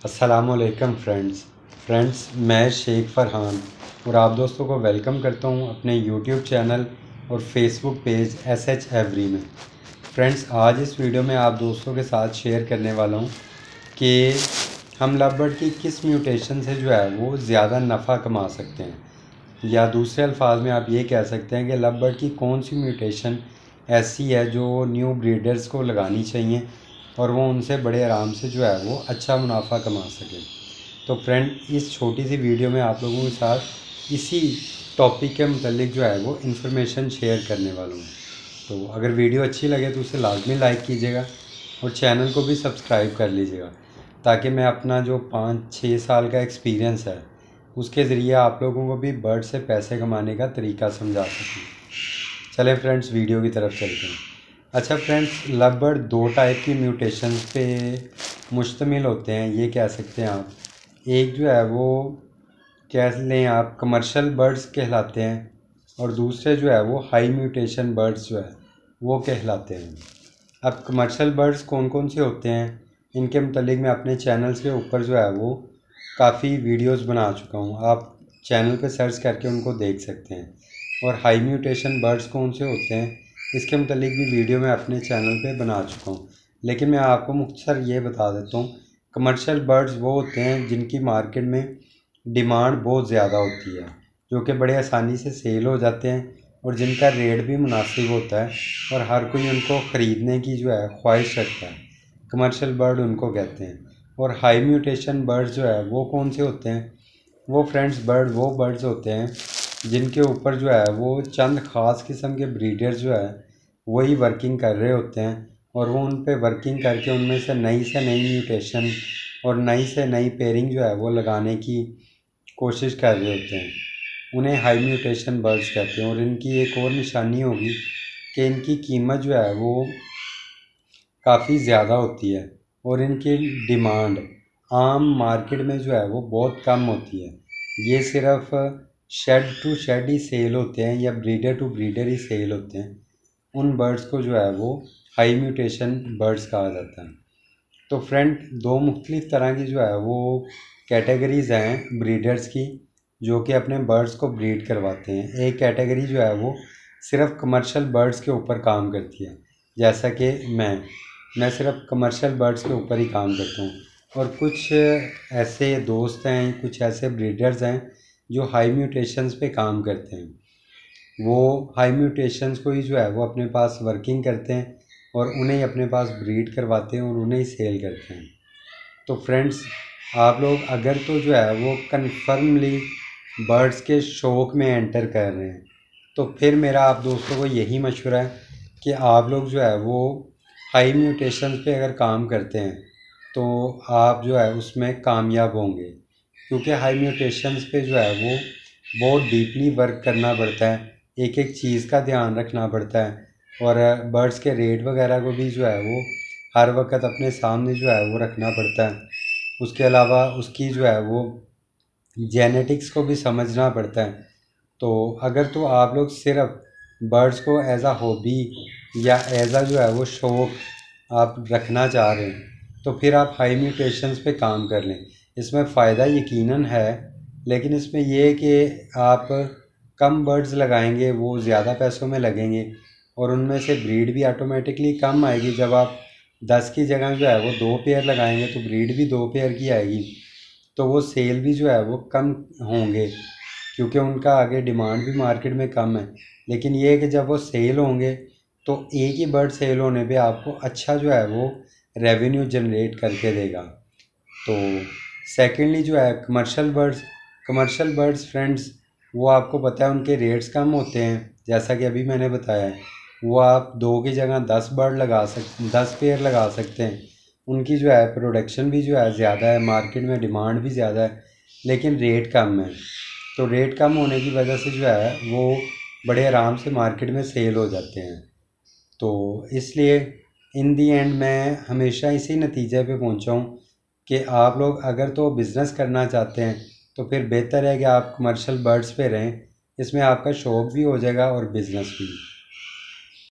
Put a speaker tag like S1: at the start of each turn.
S1: अस्सलामुअलैकुम फ्रेंड्स मैं शेख फरहान और आप दोस्तों को वेलकम करता हूं अपने यूट्यूब चैनल और फेसबुक पेज SH एवरी में। फ्रेंड्स आज इस वीडियो में आप दोस्तों के साथ शेयर करने वाला हूं कि हम लव बर्ड की किस म्यूटेशन से जो है वो ज़्यादा नफ़ा कमा सकते हैं, या दूसरे अल्फाज में आप ये कह सकते हैं कि लव बर्ड की कौन सी म्यूटेशन ऐसी है जो न्यू ब्रीडर्स को लगानी चाहिए और वो उनसे बड़े आराम से जो है वो अच्छा मुनाफा कमा सकें। तो फ्रेंड इस छोटी सी वीडियो में आप लोगों के साथ इसी टॉपिक के मतलब जो है वो इन्फॉर्मेशन शेयर करने वाला हूँ। तो अगर वीडियो अच्छी लगे तो उसे लाजमी लाइक कीजिएगा और चैनल को भी सब्सक्राइब कर लीजिएगा, ताकि मैं अपना जो 5-6 साल का एक्सपीरियंस है उसके ज़रिए आप लोगों को भी बर्ड से पैसे कमाने का तरीका समझा सकूँ। चलें फ्रेंड्स वीडियो की तरफ चलते हैं। अच्छा फ्रेंड्स, लव बर्ड दो टाइप की म्यूटेशन पे मुश्तमिल होते हैं, ये कह सकते हैं आप। एक जो है वो कह लें आप कमर्शियल बर्ड्स कहलाते हैं और दूसरे जो है वो हाई म्यूटेशन बर्ड्स जो है वो कहलाते हैं। अब कमर्शियल बर्ड्स कौन कौन से होते हैं इनके मतलब मैं अपने चैनल्स के ऊपर जो है वो काफ़ी वीडियोस बना चुका हूँ, आप चैनल पे सर्च करके उनको देख सकते हैं। और हाई म्यूटेशन बर्ड्स कौन से होते हैं इसके मतलब भी वीडियो मैं अपने चैनल पे बना चुका हूँ, लेकिन मैं आपको मुख्तसर ये बता देता हूँ। कमर्शियल बर्ड्स वो होते हैं जिनकी मार्केट में डिमांड बहुत ज़्यादा होती है, जो कि बड़े आसानी से सेल हो जाते हैं और जिनका रेट भी मुनासिब होता है और हर कोई उनको ख़रीदने की जो है ख्वाहिश रखता है। कमर्शियल बर्ड उनको कहते हैं। और हाई म्यूटेशन बर्ड्स जो है वो कौन से होते हैं? वो फ्रेंड्स वो बर्ड्स होते हैं जिनके ऊपर जो है वो चंद ख़ास किस्म के ब्रीडर्स जो है वही वर्किंग कर रहे होते हैं और वो उन पे वर्किंग करके उनमें से नई म्यूटेशन और नई से नई पेयरिंग जो है वो लगाने की कोशिश कर रहे होते हैं। उन्हें हाई म्यूटेशन बर्ड्स कहते हैं। और इनकी एक और निशानी होगी कि इनकी कीमत जो है वो काफ़ी ज़्यादा होती है और इनकी डिमांड आम मार्केट में जो है वो बहुत कम होती है। ये सिर्फ शेड टू शेड ही सेल होते हैं या ब्रीडर टू ब्रीडर ही सेल होते हैं। उन बर्ड्स को जो है वो हाई म्यूटेशन बर्ड्स कहा जाता है। तो फ्रेंड दो मुख्तलिफ़ तरह की जो है वो कैटेगरीज़ हैं ब्रीडर्स की, जो कि अपने बर्ड्स को ब्रीड करवाते हैं। एक कैटेगरी जो है वो सिर्फ कमर्शियल बर्ड्स के ऊपर काम करती है, जैसा कि मैं सिर्फ कमर्शियल बर्ड्स के ऊपर ही काम करता हूँ। और कुछ ऐसे दोस्त हैं, कुछ ऐसे ब्रीडर्स हैं जो हाई म्यूटेशंस पे काम करते हैं। वो हाई म्यूटेशंस को ही जो है वो अपने पास वर्किंग करते हैं और उन्हें ही अपने पास ब्रीड करवाते हैं और उन्हें ही सेल करते हैं। तो फ्रेंड्स आप लोग अगर तो जो है वो कन्फर्मली बर्ड्स के शौक़ में एंटर कर रहे हैं तो फिर मेरा आप दोस्तों को यही मशवरा है कि आप लोग जो है वो हाई म्यूटेशन पे अगर काम करते हैं तो आप जो है उसमें कामयाब होंगे, क्योंकि हाई म्यूटेशंस पे जो है वो बहुत डीपली वर्क करना पड़ता है, एक एक चीज़ का ध्यान रखना पड़ता है और बर्ड्स के रेट वगैरह को भी जो है वो हर वक्त अपने सामने जो है वो रखना पड़ता है। उसके अलावा उसकी जो है वो जेनेटिक्स को भी समझना पड़ता है। तो अगर तो आप लोग सिर्फ बर्ड्स को एज अ हॉबी या एज अ जो है वो शौक़ आप रखना चाह रहे हैं तो फिर आप हाई म्यूटेशंस पे काम कर लें। इसमें फ़ायदा यकीनन है, लेकिन इसमें ये है कि आप कम बर्ड्स लगाएंगे वो ज़्यादा पैसों में लगेंगे और उनमें से ब्रीड भी ऑटोमेटिकली कम आएगी। जब आप 10 की जगह जो है वो 2 पेयर लगाएंगे तो ब्रीड भी 2 पेयर की आएगी, तो वो सेल भी जो है वो कम होंगे, क्योंकि उनका आगे डिमांड भी मार्केट में कम है। लेकिन ये है कि जब वो सेल होंगे तो एक ही बर्ड सेल होने पे आपको अच्छा जो है वो रेवेन्यू जनरेट करके देगा। तो सेकेंडली जो है कमर्शियल बर्ड्स फ्रेंड्स, वो आपको पता है उनके रेट्स कम होते हैं, जैसा कि अभी मैंने बताया है। वो आप 2 की जगह 10 पेयर लगा सकते हैं। उनकी जो है प्रोडक्शन भी जो है ज़्यादा है, मार्केट में डिमांड भी ज़्यादा है, लेकिन रेट कम है। तो रेट कम होने की वजह से जो है वो बड़े आराम से मार्केट में सेल हो जाते हैं। तो इसलिए इन दी एंड मैं हमेशा इसी नतीजे पे पहुंचा हूँ कि आप लोग अगर तो बिज़नेस करना चाहते हैं तो फिर बेहतर है कि आप कमर्शियल बर्ड्स पे रहें। इसमें आपका शौक़ भी हो जाएगा और बिज़नेस भी।